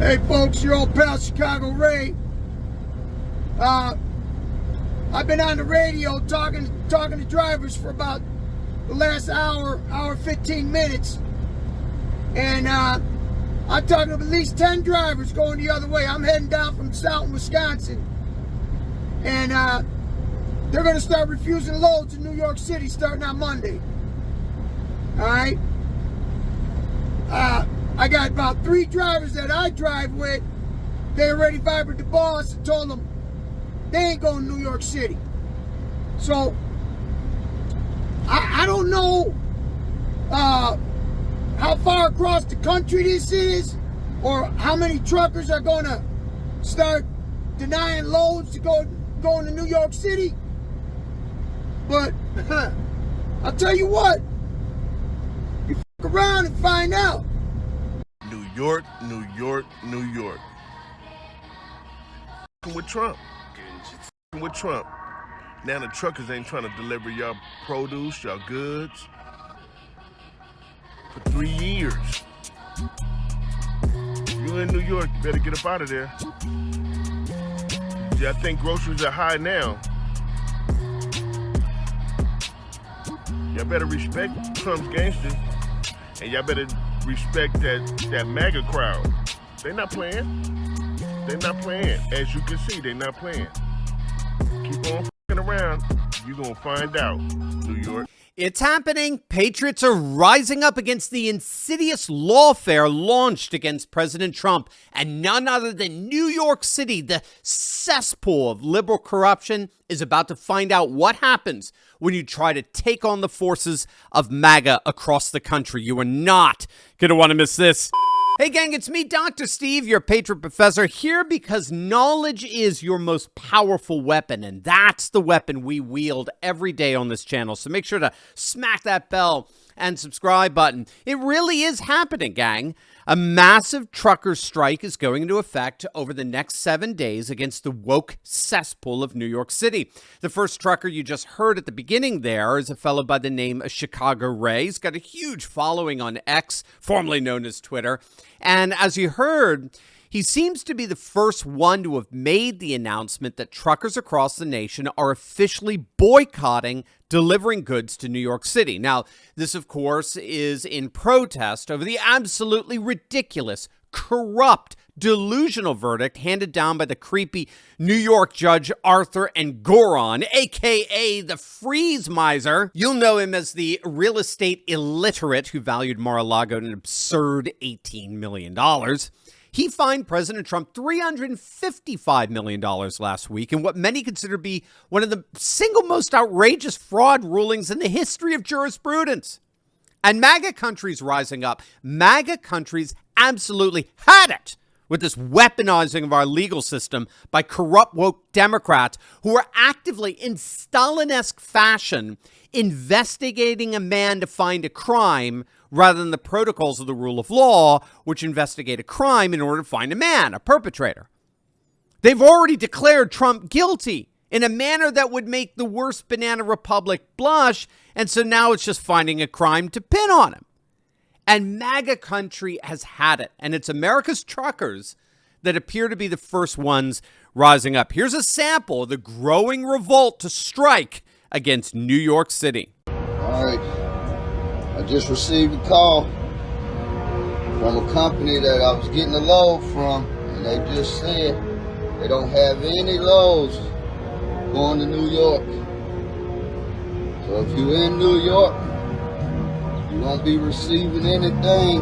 Hey folks, your old pal Chicago Ray. I've been on the radio talking to drivers for about the last hour 15 minutes. And I'm talking to at least 10 drivers going the other way. I'm heading down from South Wisconsin. And they're going to start refusing loads in New York City starting on Monday. Alright? I got about 3 drivers that I drive with. They already vibrated the boss and told them they ain't going to New York City. So, I don't know how far across the country this is, or how many truckers are going to start denying loads to going to New York City. But I'll tell you what, you fuck around and find out. New York, New York, New York. With Trump. With Trump. Now the truckers ain't trying to deliver y'all produce, y'all goods for 3 years. You in New York, you better get up out of there. Yeah, I think groceries are high now. Y'all better respect Trump's gangsters, and y'all better respect that MAGA crowd. They not playing. They not playing. As you can see, they not playing. Keep on f***ing around. You gonna find out, New York. It's happening. Patriots are rising up against the insidious lawfare launched against President Trump, and none other than New York City, the cesspool of liberal corruption, is about to find out what happens when you try to take on the forces of MAGA across the country. You are not going to want to miss this. Hey gang, it's me, Dr. Steve, your Patriot Professor, here because knowledge is your most powerful weapon, and that's the weapon we wield every day on this channel. So make sure to smack that bell and subscribe button. It really is happening, gang. A massive trucker strike is going into effect over the next 7 days against the woke cesspool of New York City. The first trucker you just heard at the beginning there is a fellow by the name of Chicago Ray. He's got a huge following on X, formerly known as Twitter. And as you heard, he seems to be the first one to have made the announcement that truckers across the nation are officially boycotting delivering goods to New York City. Now, this, of course, is in protest over the absolutely ridiculous, corrupt, delusional verdict handed down by the creepy New York judge Arthur Engoron, a.k.a. the Freeze Miser. You'll know him as the real estate illiterate who valued Mar-a-Lago at an absurd $18 million. He fined President Trump $355 million last week in what many consider to be one of the single most outrageous fraud rulings in the history of jurisprudence. And MAGA countries rising up. MAGA countries absolutely had it with this weaponizing of our legal system by corrupt woke Democrats who are actively, in Stalin-esque fashion, investigating a man to find a crime rather than the protocols of the rule of law, which investigate a crime in order to find a man, a perpetrator. They've already declared Trump guilty in a manner that would make the worst banana republic blush, and so now it's just finding a crime to pin on him. And MAGA country has had it, and it's America's truckers that appear to be the first ones rising up. Here's a sample of the growing revolt to strike against New York City. All right. I just received a call from a company that I was getting a load from, and they just said they don't have any loads going to New York. So if you're in New York, you won't be receiving anything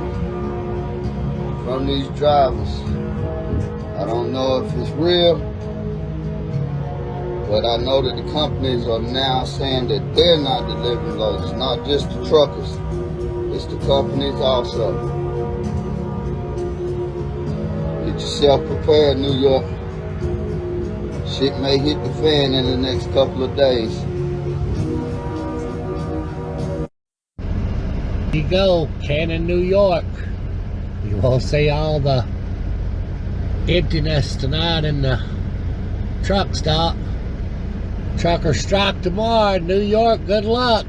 from these drivers. I don't know if it's real, but I know that the companies are now saying that they're not delivering loads. It's not just the truckers, it's the companies also. Get yourself prepared, New York. Shit may hit the fan in the next couple of days. You go, Cannon, New York. You won't see all the emptiness tonight in the truck stop. Trucker strike tomorrow, New York, good luck.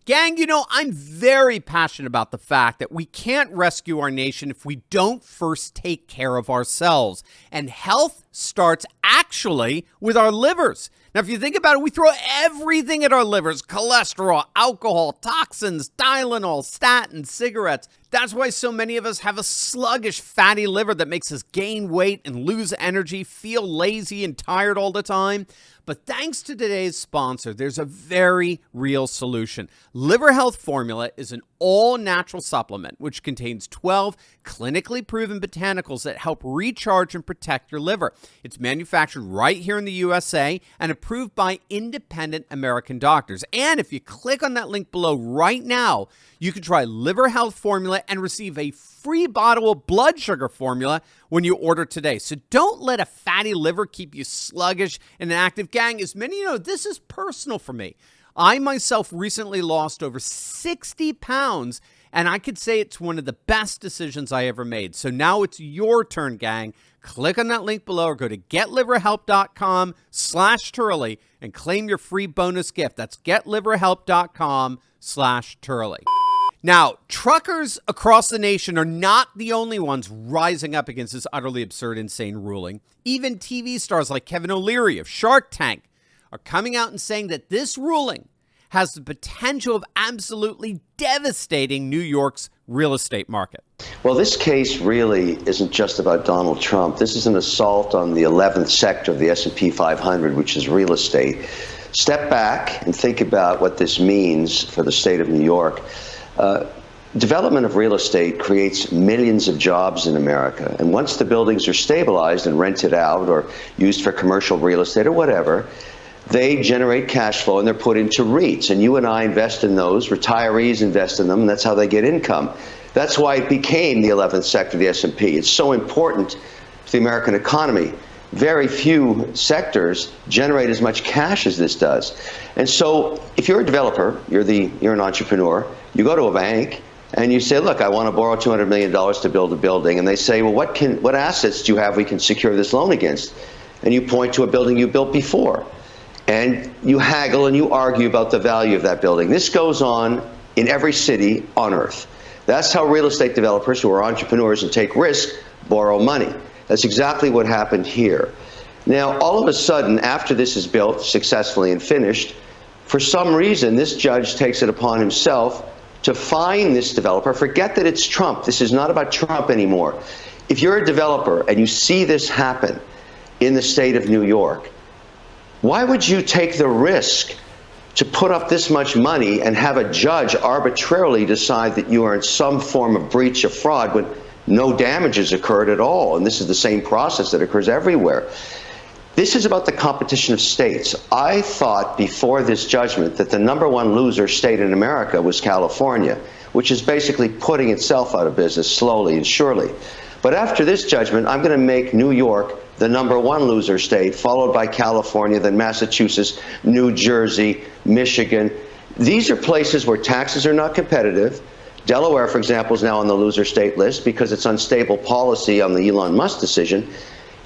Gang, I'm very passionate about the fact that we can't rescue our nation if we don't first take care of ourselves. And health starts actually with our livers. Now, if you think about it, we throw everything at our livers: cholesterol, alcohol, toxins, Tylenol, statins, cigarettes. That's why so many of us have a sluggish, fatty liver that makes us gain weight and lose energy, feel lazy and tired all the time. But thanks to today's sponsor, there's a very real solution. Liver Health Formula is an all-natural supplement which contains 12 clinically proven botanicals that help recharge and protect your liver. It's manufactured right here in the USA and approved by independent American doctors. And if you click on that link below right now, you can try Liver Health Formula and receive a free bottle of blood sugar formula when you order today. So don't let a fatty liver keep you sluggish and inactive. Gang, as many of you know, this is personal for me. I myself recently lost over 60 pounds, and I could say it's one of the best decisions I ever made. So now it's your turn, gang. Click on that link below or go to getliverhelp.com/Turley and claim your free bonus gift. That's getliverhelp.com/Turley. Now, truckers across the nation are not the only ones rising up against this utterly absurd, insane ruling. Even TV stars like Kevin O'Leary of Shark Tank are coming out and saying that this ruling has the potential of absolutely devastating New York's real estate market. Well, this case really isn't just about Donald Trump. This is an assault on the 11th sector of the S&P 500, which is real estate. Step back and think about what this means for the state of New York. Development of real estate creates millions of jobs in America. And once the buildings are stabilized and rented out or used for commercial real estate or whatever, they generate cash flow and they're put into REITs. And you and I invest in those, retirees invest in them, and that's how they get income. That's why it became the 11th sector of the S&P. It's so important to the American economy. Very few sectors generate as much cash as this does. And so if you're a developer, you're an entrepreneur, you go to a bank and you say, look, I want to borrow $200 million to build a building. And they say, well, what assets do you have we can secure this loan against? And you point to a building you built before. And you haggle and you argue about the value of that building. This goes on in every city on earth. That's how real estate developers who are entrepreneurs and take risk borrow money. That's exactly what happened here. Now, all of a sudden, after this is built successfully and finished, for some reason, this judge takes it upon himself to fine this developer. Forget that it's Trump. This is not about Trump anymore. If you're a developer and you see this happen in the state of New York, why would you take the risk to put up this much money and have a judge arbitrarily decide that you are in some form of breach of fraud when no damages occurred at all? And this is the same process that occurs everywhere. This is about the competition of states. I thought before this judgment that the #1 loser state in America was California, which is basically putting itself out of business slowly and surely. But after this judgment, I'm going to make New York the #1 loser state, followed by California, then Massachusetts, New Jersey, Michigan. These are places where taxes are not competitive. Delaware, for example, is now on the loser state list because it's unstable policy on the Elon Musk decision.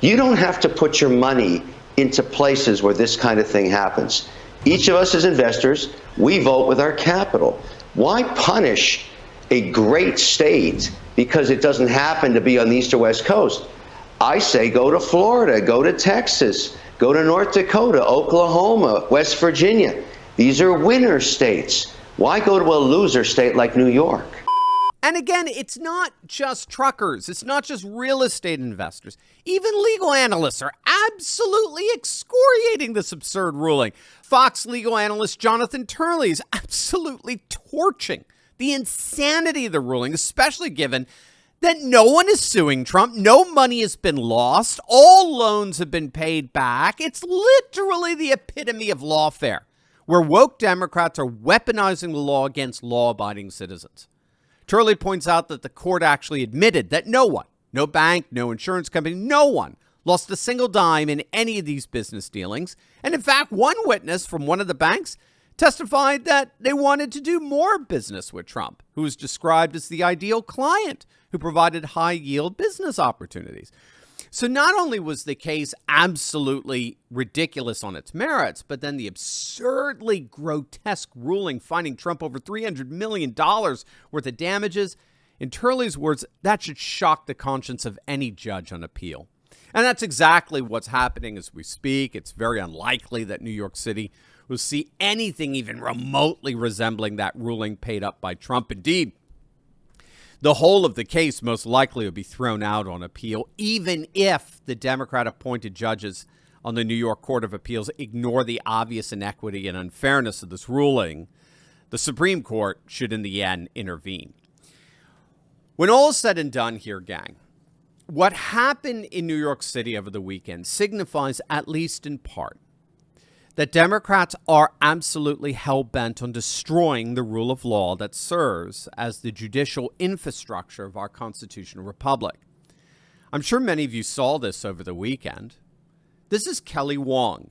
You don't have to put your money into places where this kind of thing happens. Each of us as investors, we vote with our capital. Why punish a great state because it doesn't happen to be on the east or west coast? I say go to Florida, go to Texas, go to North Dakota, Oklahoma, West Virginia. These are winner states. Why go to a loser state like New York? And again, it's not just truckers. It's not just real estate investors. Even legal analysts are absolutely excoriating this absurd ruling. Fox legal analyst Jonathan Turley is absolutely torching the insanity of the ruling, especially given that no one is suing Trump. No money has been lost. All loans have been paid back. It's literally the epitome of lawfare, where woke Democrats are weaponizing the law against law-abiding citizens. Turley points out that the court actually admitted that no one, no bank, no insurance company, no one lost a single dime in any of these business dealings. And in fact, one witness from one of the banks testified that they wanted to do more business with Trump, who was described as the ideal client who provided high-yield business opportunities. So not only was the case absolutely ridiculous on its merits, but then the absurdly grotesque ruling finding Trump over $300 million worth of damages, in Turley's words, that should shock the conscience of any judge on appeal. And that's exactly what's happening as we speak. It's very unlikely that New York City will see anything even remotely resembling that ruling paid up by Trump. Indeed, the whole of the case most likely will be thrown out on appeal, even if the Democrat-appointed judges on the New York Court of Appeals ignore the obvious inequity and unfairness of this ruling. The Supreme Court should, in the end, intervene. When all is said and done here, gang, what happened in New York City over the weekend signifies, at least in part, that Democrats are absolutely hell-bent on destroying the rule of law that serves as the judicial infrastructure of our constitutional republic. I'm sure many of you saw this over the weekend. This is Kelly Wong.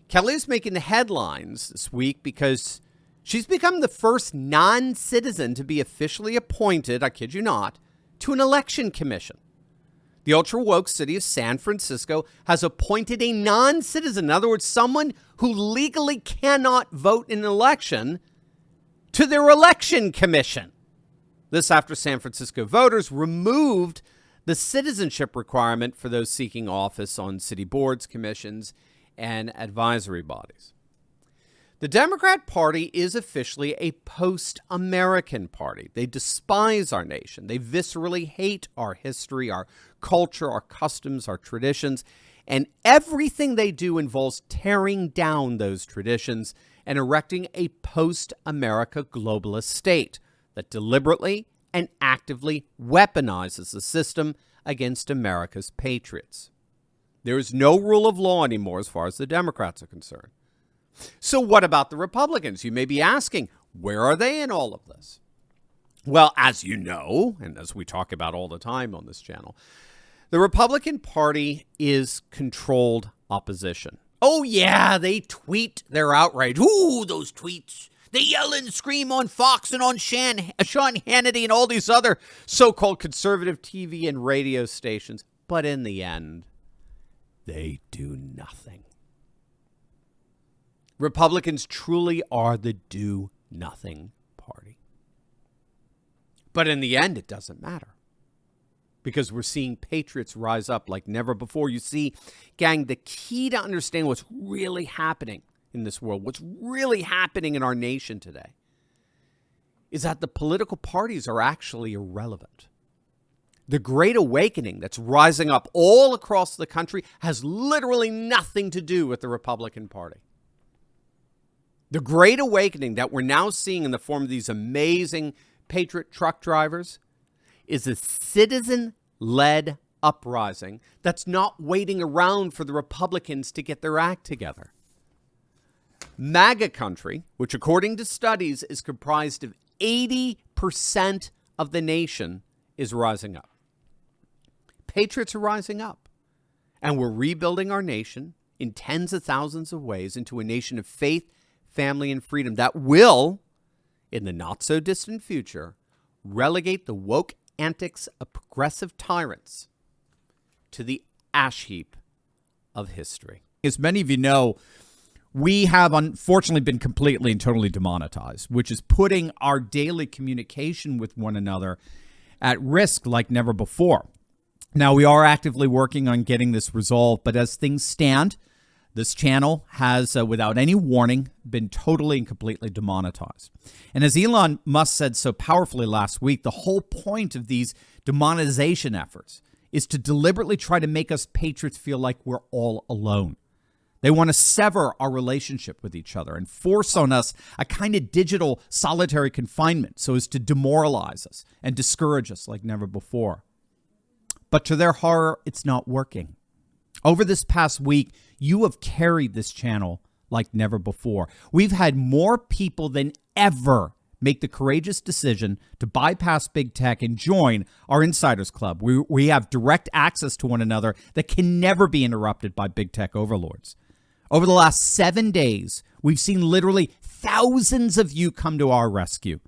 Kelly is making the headlines this week because she's become the first non-citizen to be officially appointed, I kid you not, to an election commission. The ultra-woke city of San Francisco has appointed a non-citizen, in other words, someone who legally cannot vote in an election, to their election commission. This after San Francisco voters removed the citizenship requirement for those seeking office on city boards, commissions, and advisory bodies. The Democrat Party is officially a post-American party. They despise our nation. They viscerally hate our history, our culture, our customs, our traditions, and everything they do involves tearing down those traditions and erecting a post-America globalist state that deliberately and actively weaponizes the system against America's patriots. There is no rule of law anymore as far as the Democrats are concerned. So what about the Republicans? You may be asking, where are they in all of this? Well, as you know, and as we talk about all the time on this channel, the Republican Party is controlled opposition. Oh, yeah, they tweet their outrage. Ooh, those tweets. They yell and scream on Fox and on Sean Hannity and all these other so-called conservative TV and radio stations. But in the end, they do nothing. Republicans truly are the do-nothing party. But in the end, it doesn't matter. Because we're seeing patriots rise up like never before. You see, gang, the key to understand what's really happening in this world, what's really happening in our nation today, is that the political parties are actually irrelevant. The Great Awakening that's rising up all across the country has literally nothing to do with the Republican Party. The Great Awakening that we're now seeing in the form of these amazing patriot truck drivers is a citizen-led uprising that's not waiting around for the Republicans to get their act together. MAGA country, which according to studies is comprised of 80% of the nation, is rising up. Patriots are rising up, and we're rebuilding our nation in tens of thousands of ways into a nation of faith, family, and freedom that will, in the not-so-distant future, relegate the woke antics of progressive tyrants to the ash heap of history. As many of you know, we have unfortunately been completely and totally demonetized, which is putting our daily communication with one another at risk like never before. Now, we are actively working on getting this resolved, but as things stand, this channel has, without any warning, been totally and completely demonetized. And as Elon Musk said so powerfully last week, the whole point of these demonetization efforts is to deliberately try to make us patriots feel like we're all alone. They want to sever our relationship with each other and force on us a kind of digital solitary confinement so as to demoralize us and discourage us like never before. But to their horror, it's not working. Over this past week, you have carried this channel like never before. We've had more people than ever make the courageous decision to bypass big tech and join our Insiders Club. We have direct access to one another that can never be interrupted by big tech overlords. Over the last 7 days, we've seen literally thousands of you come to our rescue.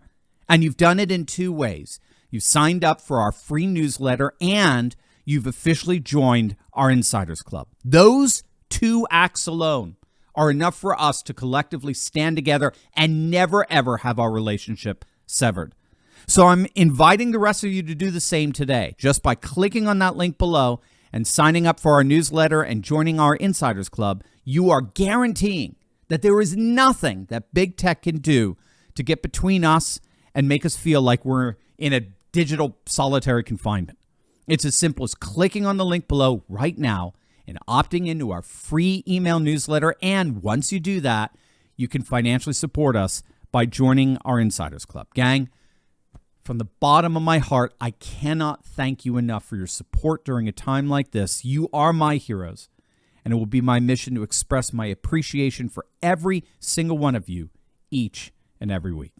And you've done it in two ways. You've signed up for our free newsletter and you've officially joined our Insiders Club. Those 2 acts alone are enough for us to collectively stand together and never, ever have our relationship severed. So I'm inviting the rest of you to do the same today, just by clicking on that link below and signing up for our newsletter and joining our Insiders Club. You are guaranteeing that there is nothing that big tech can do to get between us and make us feel like we're in a digital solitary confinement. It's as simple as clicking on the link below right now and opting into our free email newsletter. And once you do that, you can financially support us by joining our Insiders Club. Gang, from the bottom of my heart, I cannot thank you enough for your support during a time like this. You are my heroes, and it will be my mission to express my appreciation for every single one of you each and every week.